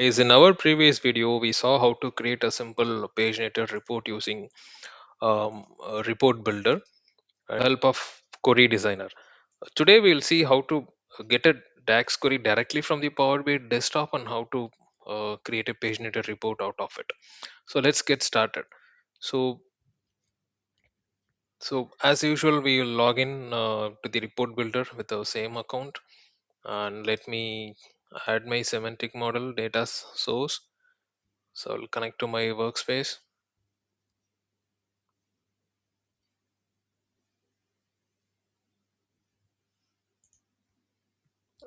Is in our previous video, we saw how to create a simple paginated report using a report builder and help of query designer. Today, we'll see how to get a DAX query directly from the Power BI desktop and how to create a paginated report out of it. So let's get started. So, so as usual, we will log in to the report builder with the same account, and let me add my semantic model data source. So I'll connect to my workspace.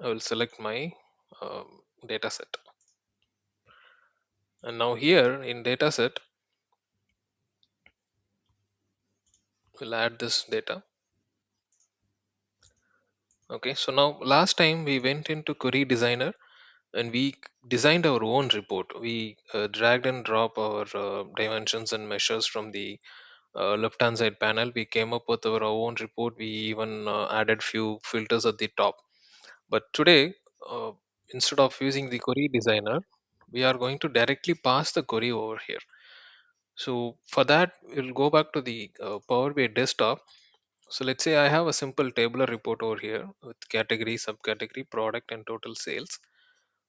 I will select my data set. And now here in data set, we'll add this data. Okay, so now last time we went into query designer and we designed our own report. We dragged and drop our dimensions and measures from the left hand side panel. We came up with our own report. We even added few filters at the top. But today, uh, instead of using the query designer, we are going to directly pass the query over here. So for that, we'll go back to the Power BI desktop. So let's say I have a simple tabular report over here with category, subcategory, product, and total sales.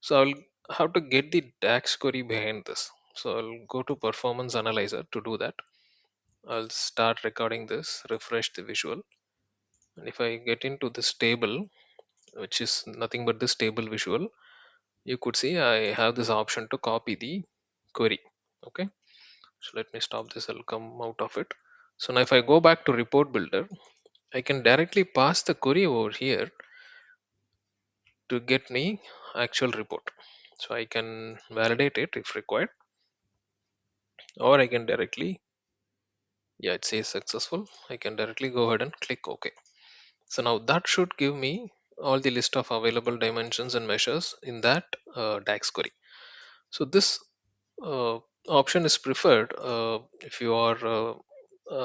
So I'll have to get the DAX query behind this. So I'll go to Performance Analyzer to do that. I'll start recording this, refresh the visual. And if I get into this table, which is nothing but this table visual, you could see I have this option to copy the query. Okay. So let me stop this. I'll come out of it. So now if I go back to report builder, I can directly pass the query over here to get me actual report. So I can validate it if required, or I can directly, yeah, it says successful. I can directly go ahead and click OK. So now that should give me all the list of available dimensions and measures in that DAX query. So this uh, option is preferred if you are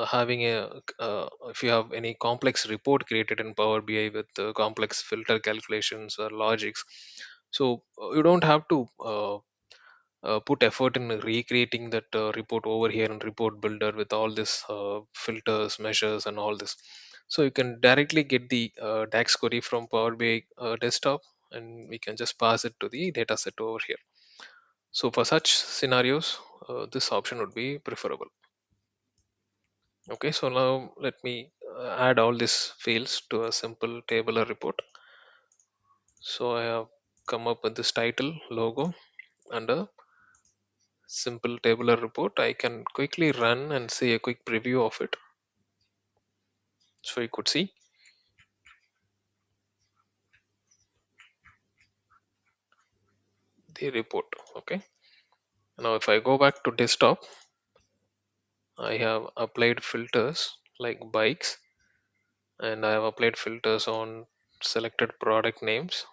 having if you have any complex report created in Power BI with complex filter calculations or logics. So you don't have to put effort in recreating that report over here in report builder with all this filters, measures, and all this. So you can directly get the DAX query from Power BI desktop, and we can just pass it to the data set over here. So for such scenarios, this option would be preferable. Okay, so now let me add all these fields to a simple tabular report. So I have come up with this title, logo, and a simple tabular report. I can quickly run and see a quick preview of it. So you could see the report. Okay, now if I go back to desktop, I have applied filters like bikes, and I have applied filters on selected product names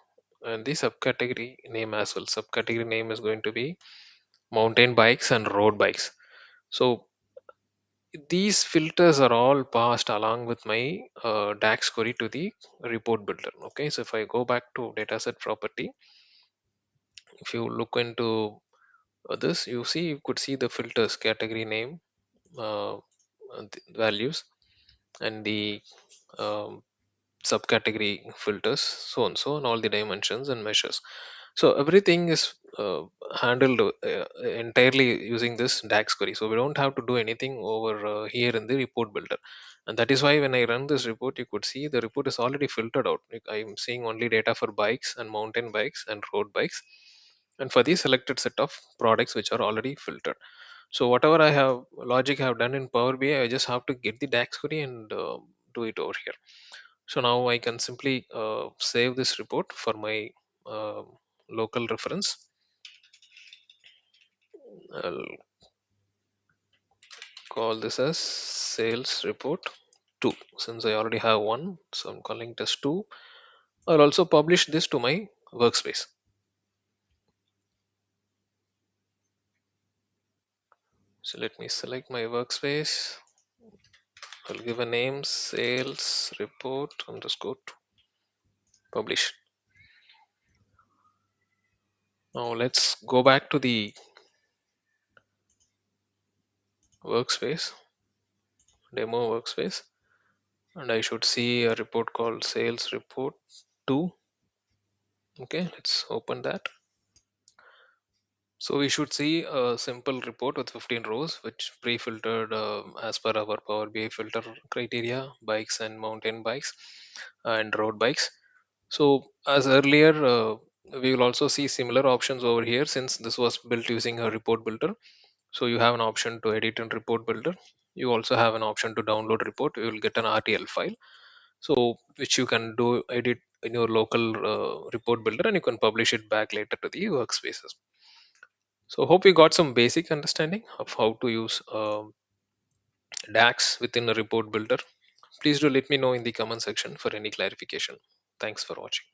and the subcategory name as well. Subcategory name is going to be mountain bikes and road bikes. So these filters are all passed along with my DAX query to the report builder. Okay, so if I go back to dataset property, if you look into this, you see you could see the filters category name, and the values, and the um, subcategory filters, so and so, and all the dimensions and measures. So everything is handled entirely using this DAX query. So we don't have to do anything over here in the report builder. And that is why when I run this report, you could see the report is already filtered out. Like, I'm seeing only data for bikes and mountain bikes and road bikes, and for the selected set of products which are already filtered. So whatever I have logic I have done in Power BI, I just have to get the DAX query and do it over here. So now I can simply save this report for my uh, local reference. I'll call this as sales report 2 since I already have one. So I'm calling it as 2. I'll also publish this to my workspace. So let me select my workspace. I'll give a name sales report underscore 2. Publish. Now let's go back to the workspace, demo workspace, and I should see a report called sales report 2. Okay, let's open that. So we should see a simple report with 15 rows, which pre-filtered as per our Power BI filter criteria: bikes and mountain bikes and road bikes. So as earlier, we will also see similar options over here since this was built using a report builder. So you have an option to edit in report builder. You also have an option to download report. You will get an RTL file, so which you can do edit in your local report builder, and you can publish it back later to the workspaces. So hope you got some basic understanding of how to use DAX within a report builder. Please do let me know in the comment section for any clarification. Thanks for watching.